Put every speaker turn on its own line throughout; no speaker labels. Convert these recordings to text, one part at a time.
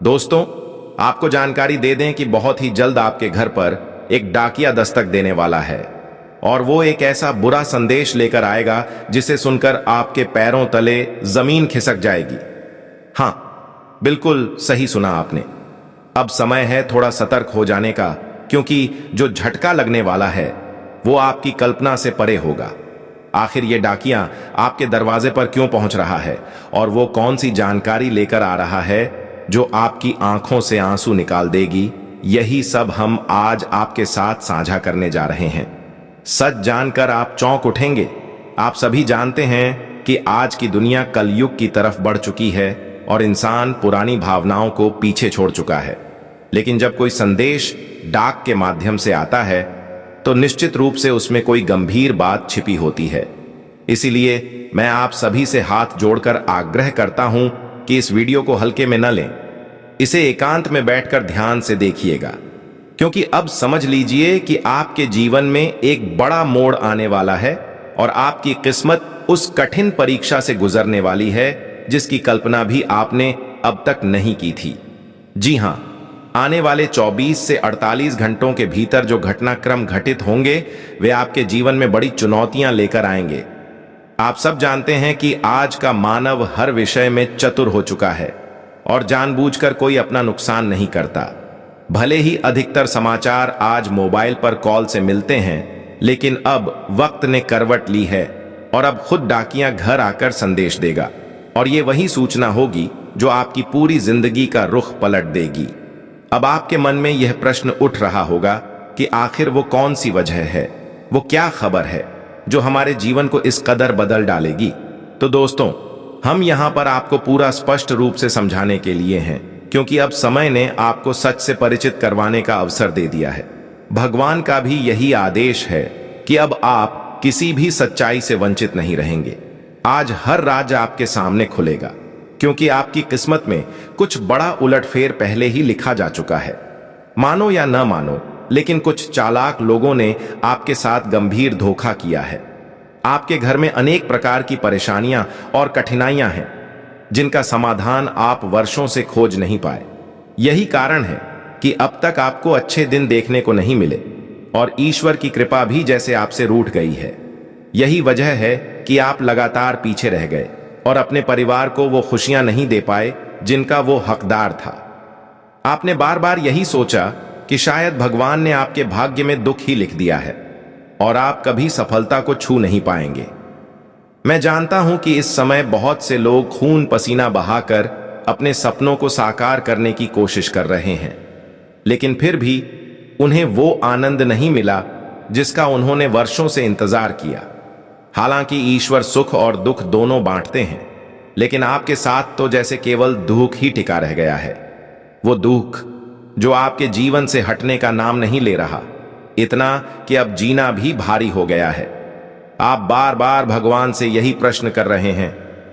दोस्तों, आपको जानकारी दे दें कि बहुत ही जल्द आपके घर पर एक डाकिया दस्तक देने वाला है और वो एक ऐसा बुरा संदेश लेकर आएगा जिसे सुनकर आपके पैरों तले जमीन खिसक जाएगी। हाँ, बिल्कुल सही सुना आपने। अब समय है थोड़ा सतर्क हो जाने का, क्योंकि जो झटका लगने वाला है वो आपकी कल्पना से परे होगा। आखिर ये डाकिया आपके दरवाजे पर क्यों पहुंच रहा है और वो कौन सी जानकारी लेकर आ रहा है जो आपकी आंखों से आंसू निकाल देगी, यही सब हम आज आपके साथ साझा करने जा रहे हैं। सच जानकर आप चौंक उठेंगे। आप सभी जानते हैं कि आज की दुनिया कलयुग की तरफ बढ़ चुकी है और इंसान पुरानी भावनाओं को पीछे छोड़ चुका है। लेकिन जब कोई संदेश डाक के माध्यम से आता है तो निश्चित रूप से उसमें कोई गंभीर बात छिपी होती है। इसीलिए मैं आप सभी से हाथ जोड़कर आग्रह करता हूं कि इस वीडियो को हल्के में न लें। इसे एकांत में बैठकर ध्यान से देखिएगा, क्योंकि अब समझ लीजिए कि आपके जीवन में एक बड़ा मोड़ आने वाला है और आपकी किस्मत उस कठिन परीक्षा से गुजरने वाली है जिसकी कल्पना भी आपने अब तक नहीं की थी। जी हां, आने वाले 24 से 48 घंटों के भीतर जो घटनाक्रम घटित होंगे वे आपके जीवन में बड़ी चुनौतियां लेकर आएंगे। आप सब जानते हैं कि आज का मानव हर विषय में चतुर हो चुका है और जानबूझकर कोई अपना नुकसान नहीं करता। भले ही अधिकतर समाचार आज मोबाइल पर कॉल से मिलते हैं, लेकिन अब वक्त ने करवट ली है और अब खुद डाकिया घर आकर संदेश देगा और ये वही सूचना होगी जो आपकी पूरी जिंदगी का रुख पलट देगी। अब आपके मन में यह प्रश्न उठ रहा होगा कि आखिर वो कौन सी वजह है, वो क्या खबर है जो हमारे जीवन को इस कदर बदल डालेगी। तो दोस्तों, हम यहां पर आपको पूरा स्पष्ट रूप से समझाने के लिए हैं, क्योंकि अब समय ने आपको सच से परिचित करवाने का अवसर दे दिया है। भगवान का भी यही आदेश है कि अब आप किसी भी सच्चाई से वंचित नहीं रहेंगे। आज हर राज आपके सामने खुलेगा, क्योंकि आपकी किस्मत में कुछ बड़ा उलटफेर पहले ही लिखा जा चुका है। मानो या न मानो, लेकिन कुछ चालाक लोगों ने आपके साथ गंभीर धोखा किया है। आपके घर में अनेक प्रकार की परेशानियां और कठिनाइयां हैं जिनका समाधान आप वर्षों से खोज नहीं पाए। यही कारण है कि अब तक आपको अच्छे दिन देखने को नहीं मिले और ईश्वर की कृपा भी जैसे आपसे रूठ गई है। यही वजह है कि आप लगातार पीछे रह गए और अपने परिवार को वो खुशियां नहीं दे पाए जिनका वो हकदार था। आपने बार बार यही सोचा कि शायद भगवान ने आपके भाग्य में दुख ही लिख दिया है और आप कभी सफलता को छू नहीं पाएंगे। मैं जानता हूं कि इस समय बहुत से लोग खून पसीना बहाकर अपने सपनों को साकार करने की कोशिश कर रहे हैं, लेकिन फिर भी उन्हें वो आनंद नहीं मिला जिसका उन्होंने वर्षों से इंतजार किया। हालांकि ईश्वर सुख और दुख दोनों बांटते हैं, लेकिन आपके साथ तो जैसे केवल दुख ही टिका रह गया है। वो दुख जो आपके जीवन से हटने का नाम नहीं ले रहा, इतना कि अब जीना भी भारी हो गया है। आप बार बार भगवान से यही प्रश्न कर रहे हैं,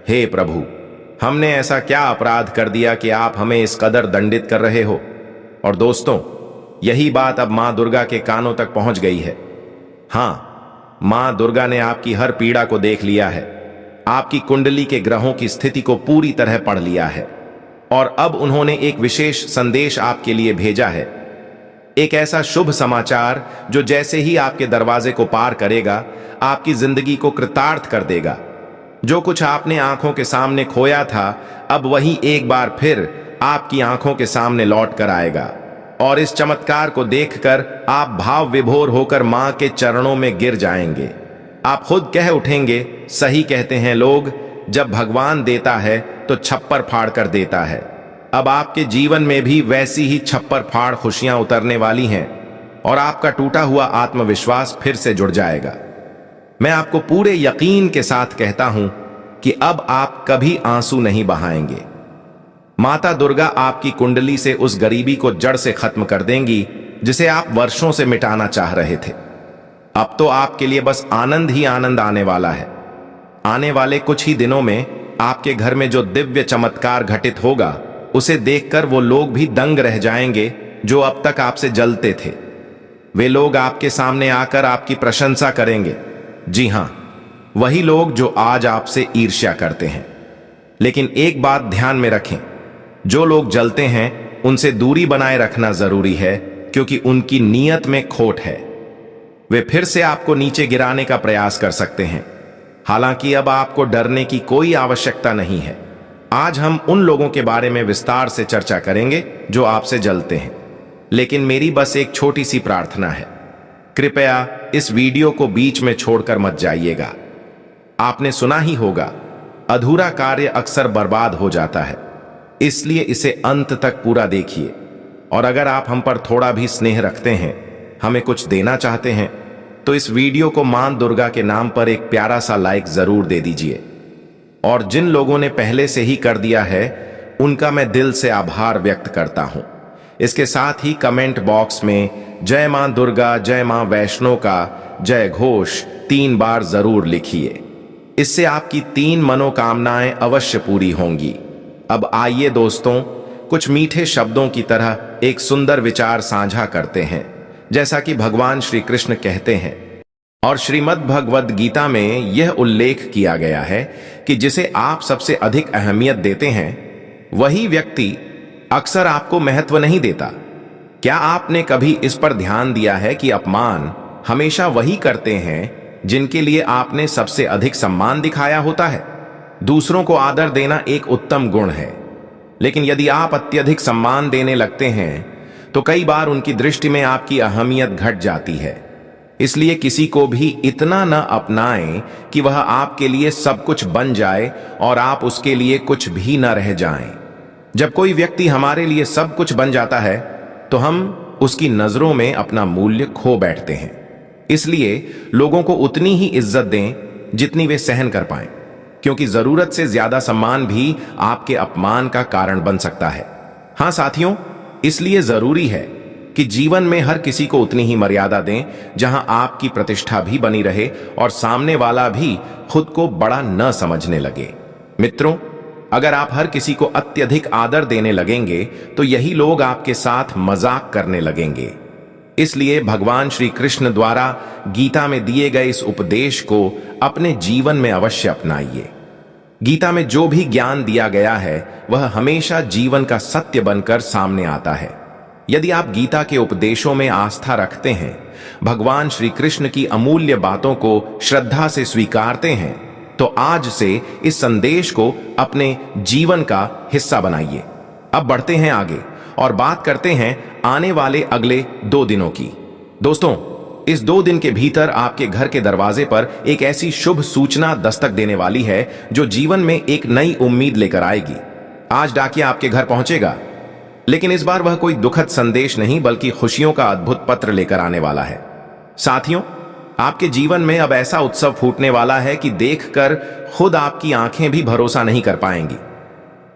हे प्रभु, हमने ऐसा क्या अपराध कर दिया कि आप हमें इस कदर दंडित कर रहे हो। और दोस्तों, यही बात अब मां दुर्गा के कानों तक पहुंच गई है। हां, मां दुर्गा ने आपकी हर पीड़ा को देख लिया है, आपकी कुंडली के ग्रहों की स्थिति को पूरी तरह पढ़ लिया है और अब उन्होंने एक विशेष संदेश आपके लिए भेजा है। एक ऐसा शुभ समाचार जो जैसे ही आपके दरवाजे को पार करेगा, आपकी जिंदगी को कृतार्थ कर देगा। जो कुछ आपने आंखों के सामने खोया था, अब वही एक बार फिर आपकी आंखों के सामने लौट कर आएगा और इस चमत्कार को देखकर आप भाव विभोर होकर मां के चरणों में गिर जाएंगे। आप खुद कह उठेंगे, सही कहते हैं लोग, जब भगवान देता है तो छप्पर फाड़ कर देता है। अब आपके जीवन में भी वैसी ही छप्पर फाड़ खुशियां उतरने वाली हैं और आपका टूटा हुआ आत्मविश्वास फिर से जुड़ जाएगा। मैं आपको पूरे यकीन के साथ कहता हूं कि अब आप कभी आंसू नहीं बहाएंगे। माता दुर्गा आपकी कुंडली से उस गरीबी को जड़ से खत्म कर देंगी जिसे आप वर्षों से मिटाना चाह रहे थे। अब तो आपके लिए बस आनंद ही आनंद आने वाला है। आने वाले कुछ ही दिनों में आपके घर में जो दिव्य चमत्कार घटित होगा, उसे देखकर वो लोग भी दंग रह जाएंगे जो अब तक आपसे जलते थे। वे लोग आपके सामने आकर आपकी प्रशंसा करेंगे। जी हां, वही लोग जो आज आपसे ईर्ष्या करते हैं। लेकिन एक बात ध्यान में रखें, जो लोग जलते हैं उनसे दूरी बनाए रखना जरूरी है, क्योंकि उनकी नीयत में खोट है। वे फिर से आपको नीचे गिराने का प्रयास कर सकते हैं। हालांकि अब आपको डरने की कोई आवश्यकता नहीं है। आज हम उन लोगों के बारे में विस्तार से चर्चा करेंगे जो आपसे जलते हैं। लेकिन मेरी बस एक छोटी सी प्रार्थना है, कृपया इस वीडियो को बीच में छोड़कर मत जाइएगा। आपने सुना ही होगा, अधूरा कार्य अक्सर बर्बाद हो जाता है, इसलिए इसे अंत तक पूरा देखिए। और अगर आप हम पर थोड़ा भी स्नेह रखते हैं, हमें कुछ देना चाहते हैं, तो इस वीडियो को मां दुर्गा के नाम पर एक प्यारा सा लाइक जरूर दे दीजिए। और जिन लोगों ने पहले से ही कर दिया है, उनका मैं दिल से आभार व्यक्त करता हूं। इसके साथ ही कमेंट बॉक्स में जय मां दुर्गा, जय मां वैष्णो का जय घोष 3 बार जरूर लिखिए। इससे आपकी 3 मनोकामनाएं अवश्य पूरी होंगी। अब आइए दोस्तों, कुछ मीठे शब्दों की तरह एक सुंदर विचार साझा करते हैं। जैसा कि भगवान श्री कृष्ण कहते हैं और श्रीमद् भगवद गीता में यह उल्लेख किया गया है कि जिसे आप सबसे अधिक अहमियत देते हैं, वही व्यक्ति अक्सर आपको महत्व नहीं देता। क्या आपने कभी इस पर ध्यान दिया है कि अपमान हमेशा वही करते हैं जिनके लिए आपने सबसे अधिक सम्मान दिखाया होता है? दूसरों को आदर देना एक उत्तम गुण है, लेकिन यदि आप अत्यधिक सम्मान देने लगते हैं तो कई बार उनकी दृष्टि में आपकी अहमियत घट जाती है। इसलिए किसी को भी इतना न अपनाएं कि वह आपके लिए सब कुछ बन जाए और आप उसके लिए कुछ भी न रह जाएं। जब कोई व्यक्ति हमारे लिए सब कुछ बन जाता है तो हम उसकी नजरों में अपना मूल्य खो बैठते हैं। इसलिए लोगों को उतनी ही इज्जत दें जितनी वे सहन कर पाएं, क्योंकि जरूरत से ज्यादा सम्मान भी आपके अपमान का कारण बन सकता है। हां साथियों, इसलिए जरूरी है कि जीवन में हर किसी को उतनी ही मर्यादा दें जहां आपकी प्रतिष्ठा भी बनी रहे और सामने वाला भी खुद को बड़ा न समझने लगे। मित्रों, अगर आप हर किसी को अत्यधिक आदर देने लगेंगे तो यही लोग आपके साथ मजाक करने लगेंगे। इसलिए भगवान श्री कृष्ण द्वारा गीता में दिए गए इस उपदेश को अपने जीवन में अवश्य अपनाइए। गीता में जो भी ज्ञान दिया गया है वह हमेशा जीवन का सत्य बनकर सामने आता है। यदि आप गीता के उपदेशों में आस्था रखते हैं, भगवान श्री कृष्ण की अमूल्य बातों को श्रद्धा से स्वीकारते हैं, तो आज से इस संदेश को अपने जीवन का हिस्सा बनाइए। अब बढ़ते हैं आगे और बात करते हैं आने वाले अगले 2 दिनों की। दोस्तों, इस 2 दिन के भीतर आपके घर के दरवाजे पर एक ऐसी शुभ सूचना दस्तक देने वाली है जो जीवन में एक नई उम्मीद लेकर आएगी। आज डाकिया आपके घर पहुंचेगा, लेकिन इस बार वह कोई दुखद संदेश नहीं बल्कि खुशियों का अद्भुत पत्र लेकर आने वाला है। साथियों, आपके जीवन में अब ऐसा उत्सव फूटने वाला है कि देखकर खुद आपकी आंखें भी भरोसा नहीं कर पाएंगी।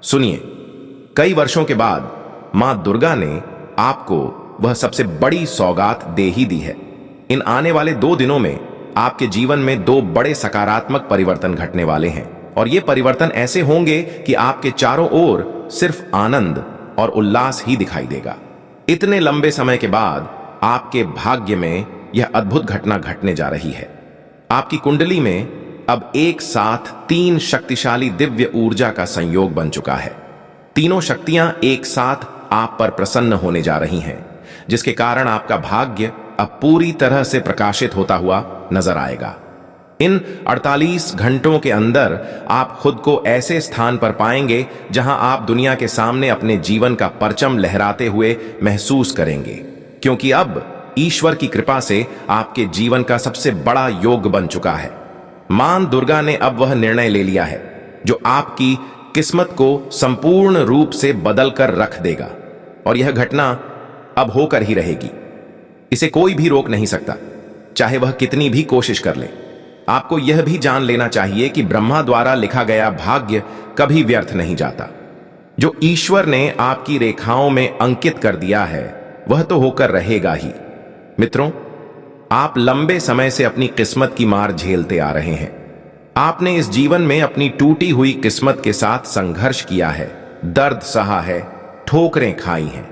सुनिए, कई वर्षों के बाद मां दुर्गा ने आपको वह सबसे बड़ी सौगात दे ही दी है। इन आने वाले 2 दिनों में आपके जीवन में 2 बड़े सकारात्मक परिवर्तन घटने वाले हैं, और ये परिवर्तन ऐसे होंगे कि आपके चारों ओर सिर्फ आनंद और उल्लास ही दिखाई देगा। इतने लंबे समय के बाद आपके भाग्य में यह अद्भुत घटना घटने जा रही है। आपकी कुंडली में अब एक साथ 3 शक्तिशाली दिव्य ऊर्जा का संयोग बन चुका है। तीनों शक्तियां एक साथ आप पर प्रसन्न होने जा रही हैं, जिसके कारण आपका भाग्य अब पूरी तरह से प्रकाशित होता हुआ नजर आएगा। इन 48 घंटों के अंदर आप खुद को ऐसे स्थान पर पाएंगे जहां आप दुनिया के सामने अपने जीवन का परचम लहराते हुए महसूस करेंगे, क्योंकि अब ईश्वर की कृपा से आपके जीवन का सबसे बड़ा योग बन चुका है। मां दुर्गा ने अब वह निर्णय ले लिया है जो आपकी किस्मत को संपूर्ण रूप से बदल कर रख देगा, और यह घटना अब होकर ही रहेगी। इसे कोई भी रोक नहीं सकता, चाहे वह कितनी भी कोशिश कर ले। आपको यह भी जान लेना चाहिए कि ब्रह्मा द्वारा लिखा गया भाग्य कभी व्यर्थ नहीं जाता। जो ईश्वर ने आपकी रेखाओं में अंकित कर दिया है वह तो होकर रहेगा ही। मित्रों, आप लंबे समय से अपनी किस्मत की मार झेलते आ रहे हैं। आपने इस जीवन में अपनी टूटी हुई किस्मत के साथ संघर्ष किया है, दर्द सहा है, ठोकरें खाई हैं।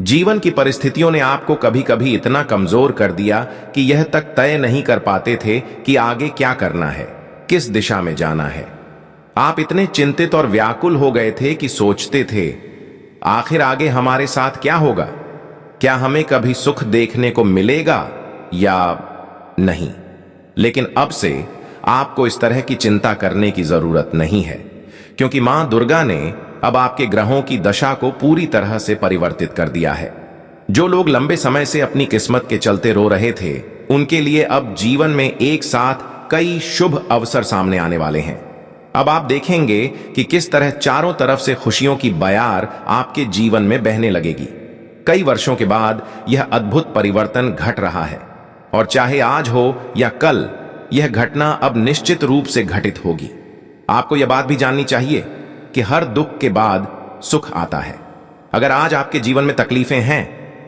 जीवन की परिस्थितियों ने आपको कभी कभी इतना कमजोर कर दिया कि यह तक तय नहीं कर पाते थे कि आगे क्या करना है, किस दिशा में जाना है। आप इतने चिंतित और व्याकुल हो गए थे कि सोचते थे आखिर आगे हमारे साथ क्या होगा? क्या हमें कभी सुख देखने को मिलेगा या नहीं? लेकिन अब से आपको इस तरह की चिंता करने की जरूरत नहीं है, क्योंकि मां दुर्गा ने अब आपके ग्रहों की दशा को पूरी तरह से परिवर्तित कर दिया है। जो लोग लंबे समय से अपनी किस्मत के चलते रो रहे थे, उनके लिए अब जीवन में एक साथ कई शुभ अवसर सामने आने वाले हैं। अब आप देखेंगे कि किस तरह चारों तरफ से खुशियों की बयार आपके जीवन में बहने लगेगी। कई वर्षों के बाद यह अद्भुत परिवर्तन घट रहा है, और चाहे आज हो या कल, यह घटना अब निश्चित रूप से घटित होगी। आपको यह बात भी जाननी चाहिए कि हर दुख के बाद सुख आता है। अगर आज आपके जीवन में तकलीफें हैं,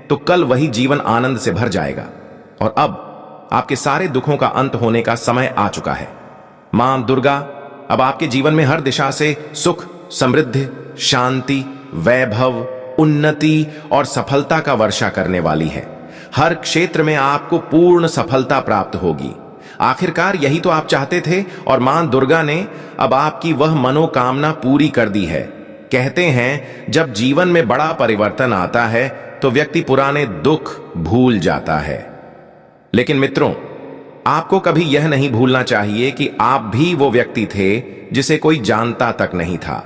तो कल वही जीवन आनंद से भर जाएगा। और अब आपके सारे दुखों का अंत होने का समय आ चुका है। मां दुर्गा अब आपके जीवन में हर दिशा से सुख, समृद्धि, शांति, वैभव, उन्नति और सफलता का वर्षा करने वाली है। हर क्षेत्र में आपको पूर्ण सफलता प्राप्त होगी। आखिरकार यही तो आप चाहते थे, और मां दुर्गा ने अब आपकी वह मनोकामना पूरी कर दी है। कहते हैं, जब जीवन में बड़ा परिवर्तन आता है तो व्यक्ति पुराने दुख भूल जाता है। लेकिन मित्रों, आपको कभी यह नहीं भूलना चाहिए कि आप भी वो व्यक्ति थे जिसे कोई जानता तक नहीं था।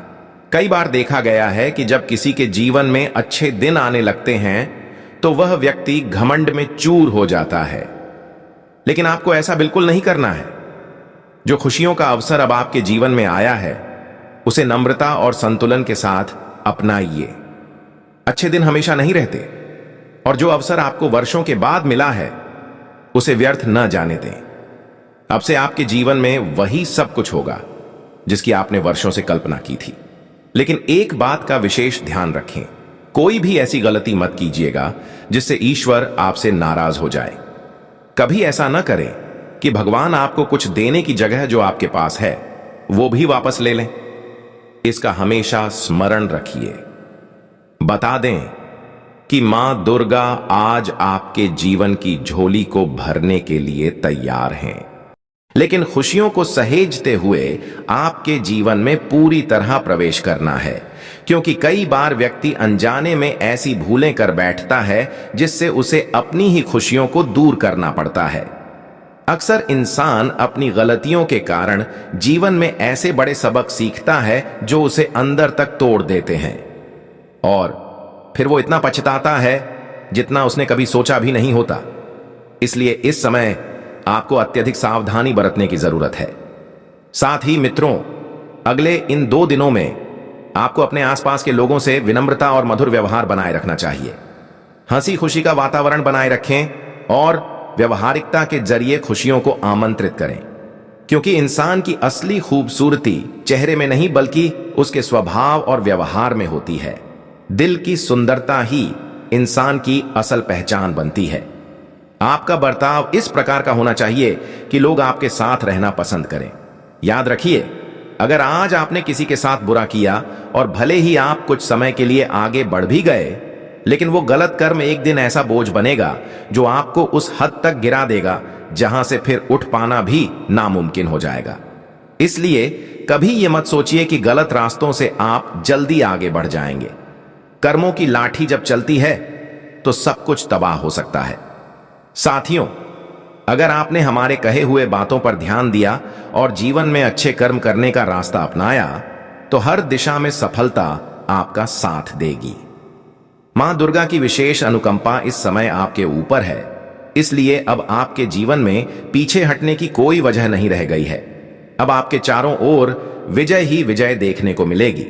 कई बार देखा गया है कि जब किसी के जीवन में अच्छे दिन आने लगते हैं तो वह व्यक्ति घमंड में चूर हो जाता है। लेकिन आपको ऐसा बिल्कुल नहीं करना है। जो खुशियों का अवसर अब आपके जीवन में आया है, उसे नम्रता और संतुलन के साथ अपनाइए। अच्छे दिन हमेशा नहीं रहते, और जो अवसर आपको वर्षों के बाद मिला है, उसे व्यर्थ न जाने दें। अब से आपके जीवन में वही सब कुछ होगा जिसकी आपने वर्षों से कल्पना की थी। लेकिन एक बात का विशेष ध्यान रखें, कोई भी ऐसी गलती मत कीजिएगा जिससे ईश्वर आपसे नाराज हो जाए। कभी ऐसा न करें कि भगवान आपको कुछ देने की जगह जो आपके पास है वो भी वापस ले लें। इसका हमेशा स्मरण रखिए। बता दें कि मां दुर्गा आज आपके जीवन की झोली को भरने के लिए तैयार हैं, लेकिन खुशियों को सहेजते हुए आपके जीवन में पूरी तरह प्रवेश करना है। क्योंकि कई बार व्यक्ति अनजाने में ऐसी भूलें कर बैठता है जिससे उसे अपनी ही खुशियों को दूर करना पड़ता है। अक्सर इंसान अपनी गलतियों के कारण जीवन में ऐसे बड़े सबक सीखता है जो उसे अंदर तक तोड़ देते हैं, और फिर वो इतना पछताता है जितना उसने कभी सोचा भी नहीं होता। इसलिए इस समय आपको अत्यधिक सावधानी बरतने की जरूरत है। साथ ही मित्रों, अगले इन 2 दिनों में आपको अपने आसपास के लोगों से विनम्रता और मधुर व्यवहार बनाए रखना चाहिए। हंसी खुशी का वातावरण बनाए रखें और व्यवहारिकता के जरिए खुशियों को आमंत्रित करें, क्योंकि इंसान की असली खूबसूरती चेहरे में नहीं बल्कि उसके स्वभाव और व्यवहार में होती है। दिल की सुंदरता ही इंसान की असल पहचान बनती है। आपका बर्ताव इस प्रकार का होना चाहिए कि लोग आपके साथ रहना पसंद करें। याद रखिए, अगर आज आपने किसी के साथ बुरा किया और भले ही आप कुछ समय के लिए आगे बढ़ भी गए, लेकिन वो गलत कर्म एक दिन ऐसा बोझ बनेगा जो आपको उस हद तक गिरा देगा जहां से फिर उठ पाना भी नामुमकिन हो जाएगा। इसलिए कभी ये मत सोचिए कि गलत रास्तों से आप जल्दी आगे बढ़ जाएंगे। कर्मों की लाठी जब चलती है तो सब कुछ तबाह हो सकता है। साथियों, अगर आपने हमारे कहे हुए बातों पर ध्यान दिया और जीवन में अच्छे कर्म करने का रास्ता अपनाया, तो हर दिशा में सफलता आपका साथ देगी। मां दुर्गा की विशेष अनुकंपा इस समय आपके ऊपर है, इसलिए अब आपके जीवन में पीछे हटने की कोई वजह नहीं रह गई है। अब आपके चारों ओर विजय ही विजय देखने को मिलेगी।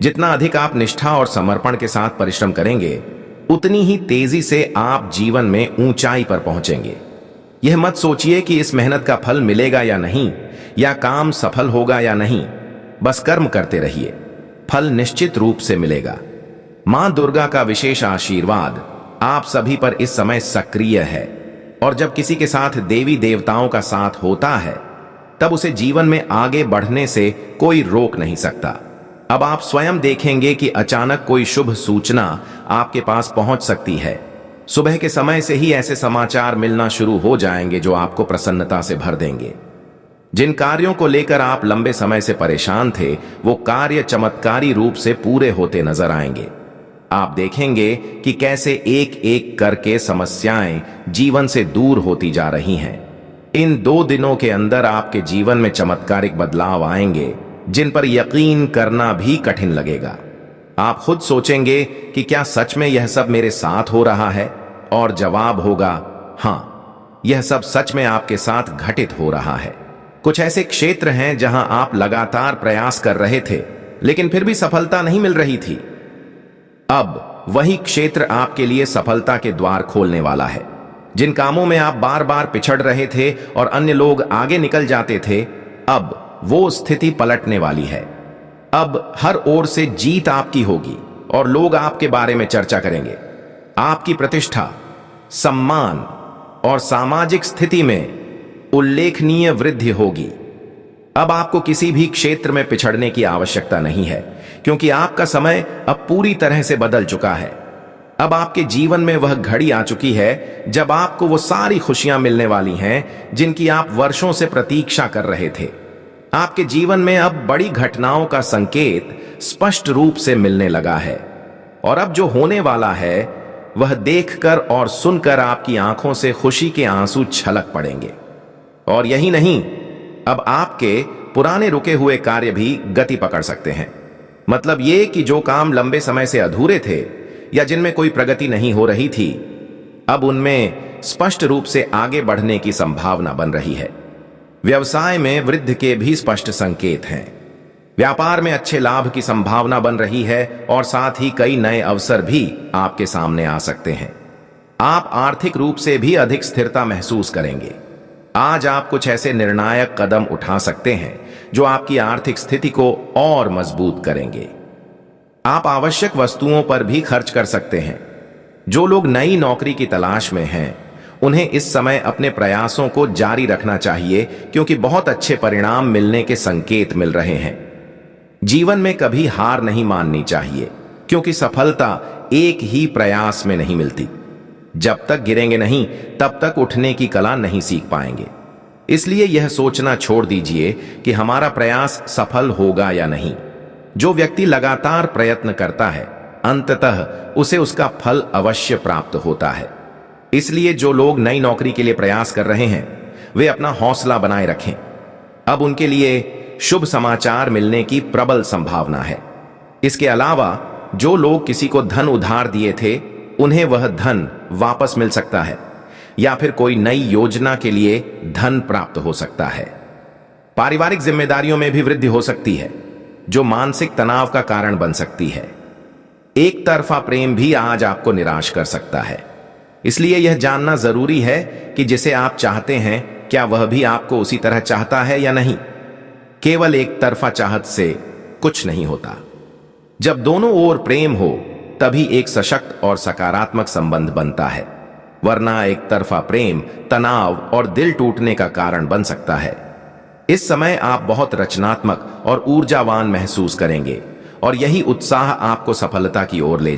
जितना अधिक आप निष्ठा और समर्पण के साथ परिश्रम करेंगे, उतनी ही तेजी से आप जीवन में ऊंचाई पर पहुंचेंगे। यह मत सोचिए कि इस मेहनत का फल मिलेगा या नहीं, या काम सफल होगा या नहीं। बस कर्म करते रहिए, फल निश्चित रूप से मिलेगा। मां दुर्गा का विशेष आशीर्वाद आप सभी पर इस समय सक्रिय है, और जब किसी के साथ देवी देवताओं का साथ होता है, तब उसे जीवन में आगे बढ़ने से कोई रोक नहीं सकता। अब आप स्वयं देखेंगे कि अचानक कोई शुभ सूचना आपके पास पहुंच सकती है। सुबह के समय से ही ऐसे समाचार मिलना शुरू हो जाएंगे जो आपको प्रसन्नता से भर देंगे। जिन कार्यों को लेकर आप लंबे समय से परेशान थे, वो कार्य चमत्कारी रूप से पूरे होते नजर आएंगे। आप देखेंगे कि कैसे एक एक करके समस्याएं जीवन से दूर होती जा रही हैं। इन 2 दिनों के अंदर आपके जीवन में चमत्कारिक बदलाव आएंगे जिन पर यकीन करना भी कठिन लगेगा। आप खुद सोचेंगे कि क्या सच में यह सब मेरे साथ हो रहा है, और जवाब होगा हां, यह सब सच में आपके साथ घटित हो रहा है। कुछ ऐसे क्षेत्र हैं जहां आप लगातार प्रयास कर रहे थे लेकिन फिर भी सफलता नहीं मिल रही थी। अब वही क्षेत्र आपके लिए सफलता के द्वार खोलने वाला है। जिन कामों में आप बार बार पिछड़ रहे थे और अन्य लोग आगे निकल जाते थे, अब वो स्थिति पलटने वाली है। अब हर ओर से जीत आपकी होगी और लोग आपके बारे में चर्चा करेंगे। आपकी प्रतिष्ठा, सम्मान और सामाजिक स्थिति में उल्लेखनीय वृद्धि होगी। अब आपको किसी भी क्षेत्र में पिछड़ने की आवश्यकता नहीं है, क्योंकि आपका समय अब पूरी तरह से बदल चुका है। अब आपके जीवन में वह घड़ी आ चुकी है जब आपको वो सारी खुशियां मिलने वाली हैं जिनकी आप वर्षों से प्रतीक्षा कर रहे थे। आपके जीवन में अब बड़ी घटनाओं का संकेत स्पष्ट रूप से मिलने लगा है, और अब जो होने वाला है वह देखकर और सुनकर आपकी आंखों से खुशी के आंसू छलक पड़ेंगे। और यही नहीं, अब आपके पुराने रुके हुए कार्य भी गति पकड़ सकते हैं। मतलब ये कि जो काम लंबे समय से अधूरे थे या जिनमें कोई प्रगति नहीं हो रही थी, अब उनमें स्पष्ट रूप से आगे बढ़ने की संभावना बन रही है। व्यवसाय में वृद्धि के भी स्पष्ट संकेत हैं। व्यापार में अच्छे लाभ की संभावना बन रही है और साथ ही कई नए अवसर भी आपके सामने आ सकते हैं। आप आर्थिक रूप से भी अधिक स्थिरता महसूस करेंगे। आज आप कुछ ऐसे निर्णायक कदम उठा सकते हैं जो आपकी आर्थिक स्थिति को और मजबूत करेंगे। आप आवश्यक वस्तुओं पर भी खर्च कर सकते हैं। जो लोग नई नौकरी की तलाश में हैं, उन्हें इस समय अपने प्रयासों को जारी रखना चाहिए, क्योंकि बहुत अच्छे परिणाम मिलने के संकेत मिल रहे हैं। जीवन में कभी हार नहीं माननी चाहिए, क्योंकि सफलता एक ही प्रयास में नहीं मिलती। जब तक गिरेंगे नहीं, तब तक उठने की कला नहीं सीख पाएंगे। इसलिए यह सोचना छोड़ दीजिए कि हमारा प्रयास सफल होगा या नहीं। जो व्यक्ति लगातार प्रयत्न करता है, अंततः उसे उसका फल अवश्य प्राप्त होता है। इसलिए जो लोग नई नौकरी के लिए प्रयास कर रहे हैं, वे अपना हौसला बनाए रखें। अब उनके लिए शुभ समाचार मिलने की प्रबल संभावना है। इसके अलावा जो लोग किसी को धन उधार दिए थे, उन्हें वह धन वापस मिल सकता है, या फिर कोई नई योजना के लिए धन प्राप्त हो सकता है। पारिवारिक जिम्मेदारियों में भी वृद्धि हो सकती है, जो मानसिक तनाव का कारण बन सकती है। एक तरफा प्रेम भी आज आपको निराश कर सकता है। इसलिए यह जानना जरूरी है कि जिसे आप चाहते हैं, क्या वह भी आपको उसी तरह चाहता है या नहीं। केवल एक तरफा चाहत से कुछ नहीं होता। जब दोनों ओर प्रेम हो, तभी एक सशक्त और सकारात्मक संबंध बनता है, वरना एक तरफा प्रेम तनाव और दिल टूटने का कारण बन सकता है। इस समय आप बहुत रचनात्मक और ऊर्जावान महसूस करेंगे, और यही उत्साह आपको सफलता की ओर ले